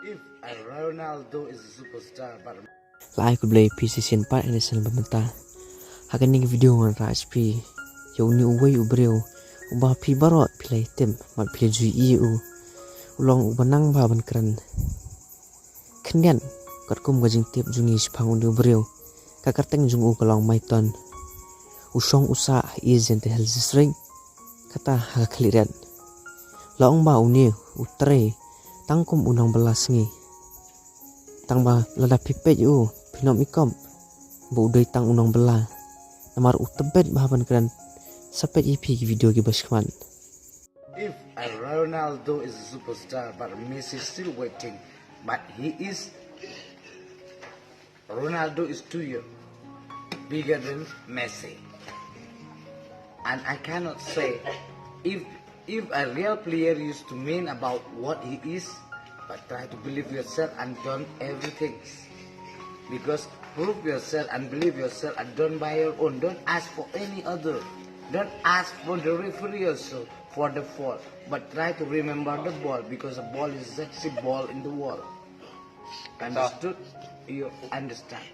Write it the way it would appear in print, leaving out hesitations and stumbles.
If Ronaldo is a superstar, but Lai ku play PC sin part ini sen bementa. Hakan ni video ngan HP. Yo ni uway ubreu. Ubah pi barot pilai tem mat pilai jui iu. Ulong ubanang ba ban kren. Kenyan kat kum gajing tip jungi sipang undi ubreu. Kakarteng jung u kalong maiton. Usong usa izen te hel sring. Kata ha kliran. Laong ba uni utre tangkum unang belas ngi. Tang ba lada pipet yu pinom ikom. Bu udai tang unang bela. Namar utebet bahaban keren. Sapet ipi video ki baskman. if Ronaldo is a superstar, but Messi is still waiting. But Ronaldo is 2 years bigger than Messi. And I cannot say if a real player used to mean about what he is, but try to believe yourself and don't everything. Because prove yourself and believe yourself and don't buy your own. Don't ask for any other. Don't ask for the referee also for the fall. But try to remember the ball, because the ball is sexy ball in the world. Understood? You understand?